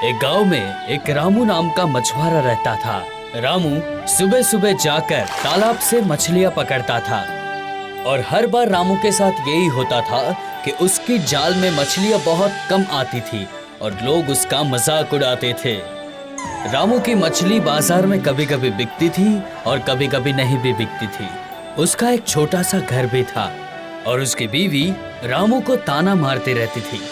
एक गांव में एक रामू नाम का मछुआरा रहता था। रामू सुबह सुबह जाकर तालाब से मछलियां पकड़ता था और हर बार रामू के साथ यही होता था कि उसकी जाल में मछलियां बहुत कम आती थी और लोग उसका मजाक उड़ाते थे। रामू की मछली बाजार में कभी कभी बिकती थी और कभी कभी नहीं भी बिकती थी। उसका एक छोटा सा घर भी था और उसकी बीवी रामू को ताना मारती रहती थी।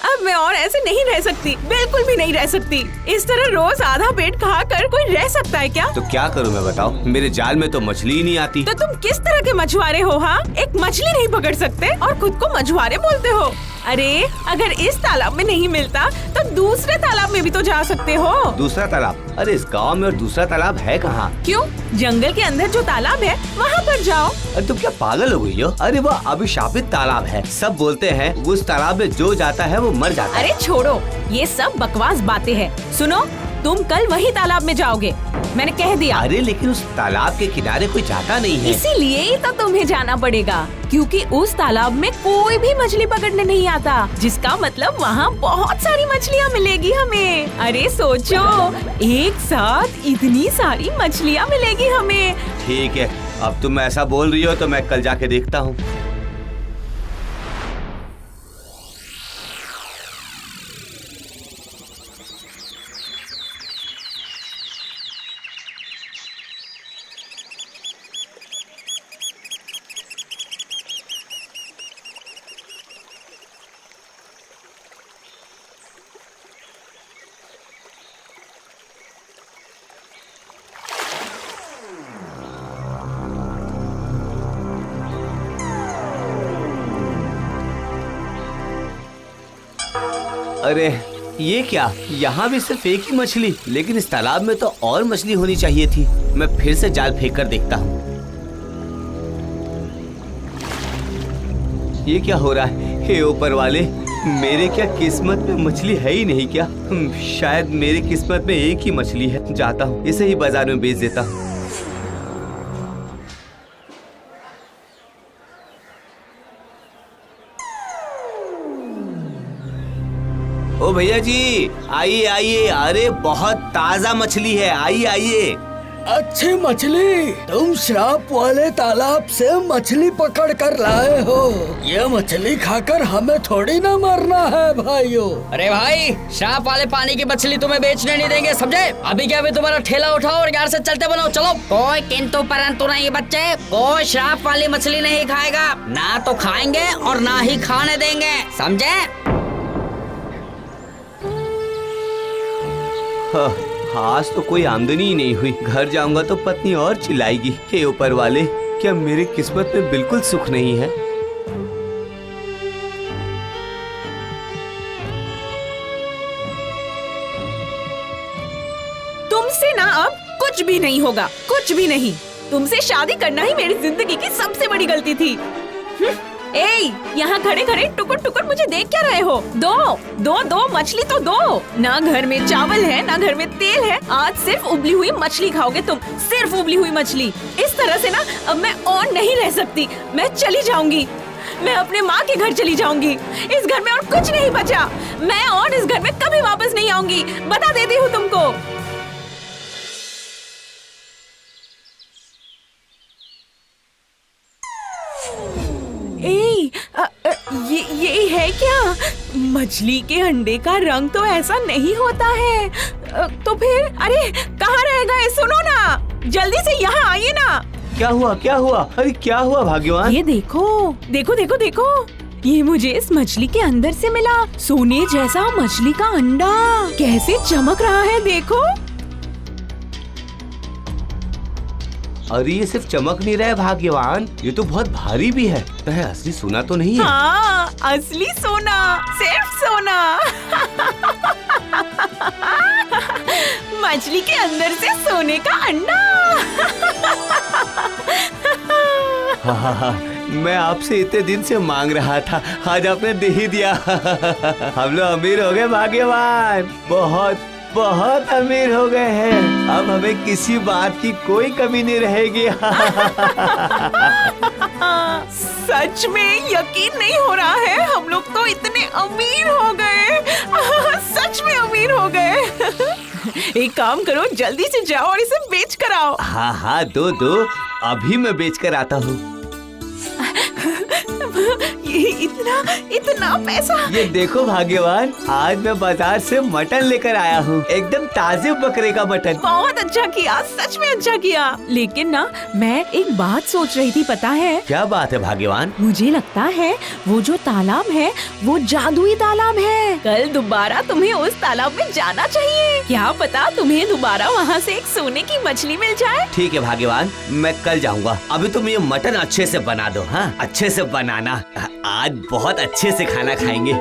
अब मैं और ऐसे नहीं रह सकती, बिल्कुल भी नहीं रह सकती। इस तरह रोज आधा पेट खाकर कोई रह सकता है क्या? तो क्या करूं मैं बताओ, मेरे जाल में तो मछली ही नहीं आती। तो तुम किस तरह के मछुआरे हो? हाँ, एक मछली नहीं पकड़ सकते और खुद को मछुआरे बोलते हो। अरे अगर इस तालाब में नहीं मिलता तो दूसरे तालाब में भी तो जा सकते हो। दूसरा तालाब? अरे इस गांव में और दूसरा तालाब है कहाँ? क्यों? जंगल के अंदर जो तालाब है वहाँ पर जाओ। अरे तुम क्या पागल हो गई हो? अरे वो अभिशापित तालाब है। सब बोलते हैं उस तालाब में जो जाता है वो मर जाता है। अरे छोड़ो, ये सब बकवास बातें हैं। सुनो, तुम कल वही तालाब में जाओगे, मैंने कह दिया। अरे लेकिन उस तालाब के किनारे कोई जाता नहीं है। इसीलिए ही तो तुम्हें जाना पड़ेगा, क्योंकि उस तालाब में कोई भी मछली पकड़ने नहीं आता, जिसका मतलब वहाँ बहुत सारी मछलियाँ मिलेगी हमें। अरे सोचो, एक साथ इतनी सारी मछलियाँ मिलेगी हमें। ठीक है, अब तुम ऐसा बोल रही हो तो मैं कल जाके देखता हूँ। अरे ये क्या, यहाँ भी सिर्फ एक ही मछली, लेकिन इस तालाब में तो और मछली होनी चाहिए थी। मैं फिर से जाल फेंक कर देखता हूँ। ये क्या हो रहा है? हे ऊपर वाले, मेरे क्या किस्मत में मछली है ही नहीं क्या? शायद मेरी किस्मत में एक ही मछली है। जाता हूँ, इसे ही बाजार में बेच देता हूँ। ओ भैया जी, आइए आइए। अरे बहुत ताजा मछली है, आइए आइए। अच्छी मछली, तुम श्राप वाले तालाब से मछली पकड़ कर लाए हो। ये मछली खाकर हमें थोड़ी ना मरना है भाइयों। अरे भाई, श्राप वाले पानी की मछली तुम्हें बेचने नहीं देंगे, समझे? अभी क्या अभी तुम्हारा ठेला उठाओ और यार से चलते बनो, चलो। कोई किंतु परंतु नहीं बच्चे, कोई श्राप वाली मछली नहीं खाएगा। ना तो खाएंगे और ना ही खाने देंगे, समझे? आज तो कोई आमदनी ही नहीं हुई। घर जाऊंगा तो पत्नी और चिल्लाएगी। हे ऊपर वाले, क्या मेरी किस्मत में बिल्कुल सुख नहीं है? तुमसे ना अब कुछ भी नहीं होगा, कुछ भी नहीं। तुमसे शादी करना ही मेरी जिंदगी की सबसे बड़ी गलती थी। ए, यहाँ खड़े खड़े टुकुर टुकुर मुझे देख क्या रहे हो? दो दो दो मछली तो दो। ना घर में चावल है, ना घर में तेल है। आज सिर्फ उबली हुई मछली खाओगे तुम, सिर्फ उबली हुई मछली। इस तरह से ना अब मैं और नहीं रह सकती। मैं चली जाऊंगी, मैं अपने माँ के घर चली जाऊंगी। इस घर में और कुछ नहीं बचा। मैं और इस घर में कभी वापस नहीं आऊंगी, बता देती हूँ तुमको। ये है क्या? मछली के अंडे का रंग तो ऐसा नहीं होता है। तो फिर अरे कहाँ रह गए? सुनो ना, जल्दी से यहाँ आइए ना। क्या हुआ, क्या हुआ? अरे क्या हुआ भाग्यवान? ये देखो देखो देखो देखो, ये मुझे इस मछली के अंदर से मिला। सोने जैसा मछली का अंडा कैसे चमक रहा है, देखो। अरे ये सिर्फ चमक नहीं रहा है भाग्यवान, ये तो बहुत भारी भी है। असली सोना तो नहीं है? हाँ, असली सोना, सिर्फ सोना। मछली के अंदर से सोने का अंडा। हाँ, मैं आपसे इतने दिन से मांग रहा था, आज आपने दे ही दिया। हम लोग अमीर हो गए भाग्यवान, बहुत बहुत अमीर हो गए हैं। अब हमें किसी बात की कोई कमी नहीं रहेगी। सच में यकीन नहीं हो रहा है, हम लोग तो इतने अमीर हो गए। सच में अमीर हो गए। एक काम करो, जल्दी से जाओ और इसे बेच कर आओ। हाँ हाँ, दो दो, अभी मैं बेच कर आता हूँ। ये इतना पैसा। ये देखो भाग्यवान, आज मैं बाजार से मटन लेकर आया हूँ, एकदम ताजे बकरे का मटन। बहुत अच्छा किया, सच में अच्छा किया। लेकिन ना, मैं एक बात सोच रही थी, पता है? क्या बात है भाग्यवान? मुझे लगता है वो जो तालाब है वो जादुई तालाब है। कल दोबारा तुम्हें उस तालाब में जाना चाहिए। क्या पता तुम्हें दोबारा वहाँ से एक सोने की मछली मिल जाए। ठीक है भाग्यवान, मैं कल जाऊँगा। अभी तुम ये मटन अच्छे से बना दो। हाँ, अच्छे से बनाना, आज बहुत अच्छे से खाना खाएंगे।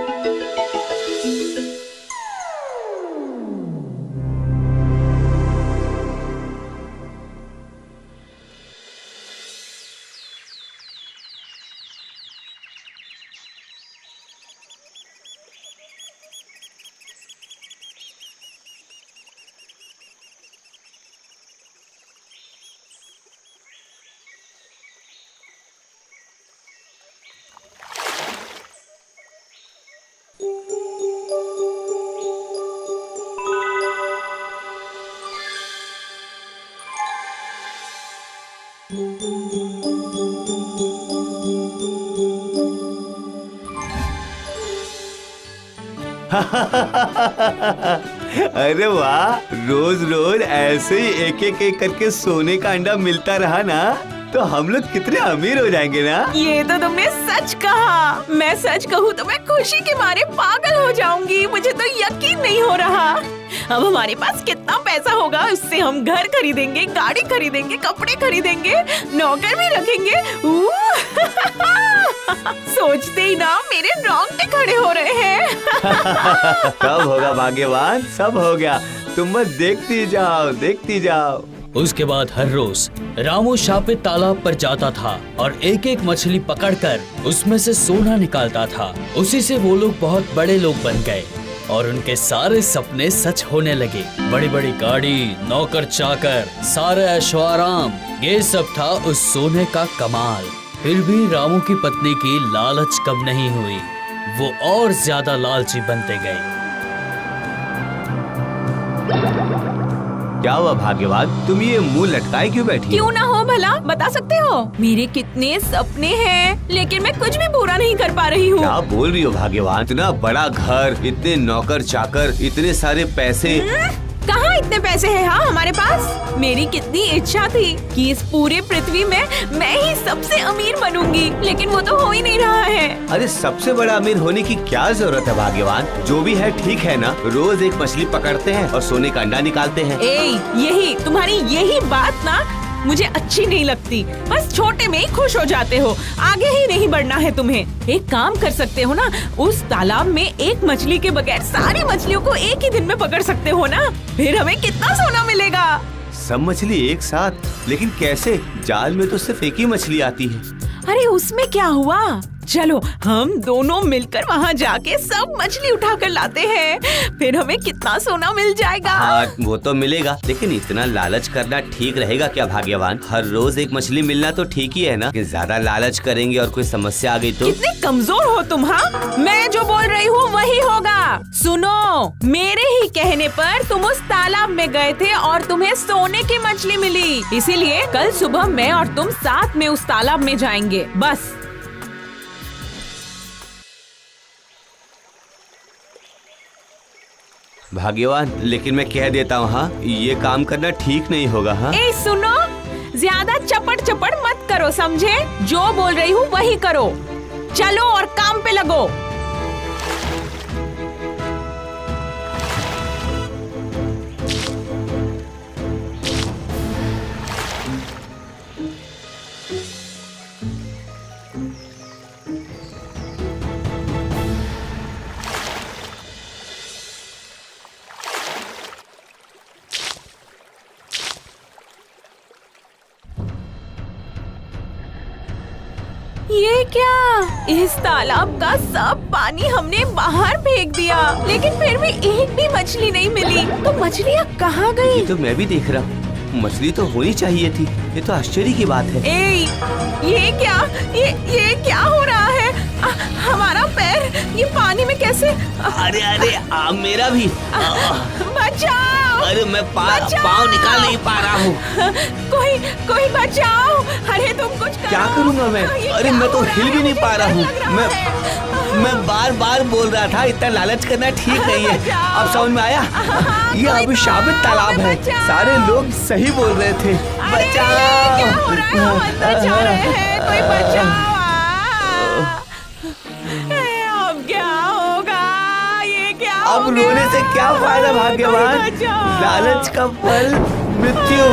अरे वाह, रोज रोज ऐसे ही एक एक करके सोने का अंडा मिलता रहा ना, तो हम लोग कितने अमीर हो जाएंगे ना। ये तो तुमने सच कहा। मैं सच कहूँ तो मैं खुशी के मारे पागल हो जाऊंगी। मुझे तो यकीन नहीं हो रहा। अब हमारे पास कितना पैसा होगा, उससे हम घर खरीदेंगे, गाड़ी खरीदेंगे, कपड़े खरीदेंगे, नौकर भी रखेंगे। सोचते ही ना मेरे रोंगटे खड़े हो रहे हैं। सब होगा भाग्यवान, सब हो गया। तुम बस देखती जाओ, देखती जाओ। उसके बाद हर रोज रामू शापित तालाब पर जाता था और एक एक मछली पकड़कर उसमें से सोना निकालता था। उसी से वो लोग बहुत बड़े लोग बन गए और उनके सारे सपने सच होने लगे। बड़ी बड़ी गाड़ी, नौकर चाकर, सारे ऐशो आराम, ये सब था उस सोने का कमाल। फिर भी रामू की पत्नी की लालच कम नहीं हुई, वो और ज्यादा लालची बनते गए। क्या हुआ भाग्यवान, तुम ये मुंह लटकाए क्यों बैठी? क्यों ना हो भला, बता सकते हो? मेरे कितने सपने हैं, लेकिन मैं कुछ भी पूरा नहीं कर पा रही हूँ। क्या बोल रही हो भाग्यवान? इतना बड़ा घर, इतने नौकर चाकर, इतने सारे पैसे। कहाँ इतने पैसे हैं? हाँ, हमारे पास। मेरी कितनी इच्छा थी कि इस पूरे पृथ्वी में मैं ही सबसे अमीर बनूंगी, लेकिन वो तो हो ही नहीं रहा है। अरे सबसे बड़ा अमीर होने की क्या जरूरत है भाग्यवान? जो भी है ठीक है ना, रोज एक मछली पकड़ते हैं और सोने का अंडा निकालते हैं। तुम्हारी यही बात ना मुझे अच्छी नहीं लगती। बस छोटे में ही खुश हो जाते हो, आगे ही नहीं बढ़ना है तुम्हें। एक काम कर सकते हो ना, उस तालाब में एक मछली के बगैर सारी मछलियों को एक ही दिन में पकड़ सकते हो ना, फिर हमें कितना सोना मिलेगा। सब मछली एक साथ? लेकिन कैसे? जाल में तो सिर्फ एक ही मछली आती है। अरे उसमें क्या हुआ, चलो हम दोनों मिलकर वहाँ जाके सब मछली उठा कर लाते हैं, फिर हमें कितना सोना मिल जाएगा। हाँ, वो तो मिलेगा, लेकिन इतना लालच करना ठीक रहेगा क्या भाग्यवान? हर रोज एक मछली मिलना तो ठीक ही है ना, कि ज्यादा लालच करेंगे और कोई समस्या आ गई तो? कितने कमजोर हो तुम। हाँ, मैं जो बोल रही हूँ वही होगा। सुनो, मेरे ही कहने पर तुम उस तालाब में गए थे और तुम्हें सोने की मछली मिली, इसीलिए कल सुबह मैं और तुम साथ में उस तालाब में जाएंगे, बस। भाग्यवान, लेकिन मैं कह देता हूँ, हाँ, ये काम करना ठीक नहीं होगा। हाँ, ए सुनो, ज्यादा चपड़ चपड़ मत करो, समझे? जो बोल रही हूँ वही करो। चलो और काम पे लगो। ये क्या? इस तालाब का सब पानी हमने बाहर फेंक दिया, लेकिन फिर भी एक भी मछली नहीं मिली। तो मछलियाँ कहाँ गई? ये तो मैं भी देख रहा हूँ, मछली तो होनी चाहिए थी। ये तो आश्चर्य की बात है। ये क्या? ये क्या हो रहा है? हमारा पैर ये पानी में कैसे? अरे अरे मेरा भी। बचाओ! अरे मैं बचाओ! पाँव निकाल नहीं पा रहा हूँ। कोई बचाओ! अरे तुम कुछ करो। क्या करूँगा मैं? ये अरे क्या मैं तो हो रहा हिल है? भी नहीं पा रहा हूँ। मुझे डर लग रहा है। मैं बार बार बोल रहा था इतना लालच करना ठीक नहीं है। बचाओ! अब समझ में आया? ये कोई अभिशापित तो तालाब है। बचाओ! सारे लोग सही बोल रहे थे। अरे, ये क्या हो रहा है? हम अंदर जा रहे हैं। कोई बचाओ! अब क्या होगा? ये क्या अब हो गया? रोने से क्या फायदा भाग्यवान? कोई बचाओ! लालच का फल मृत्यु।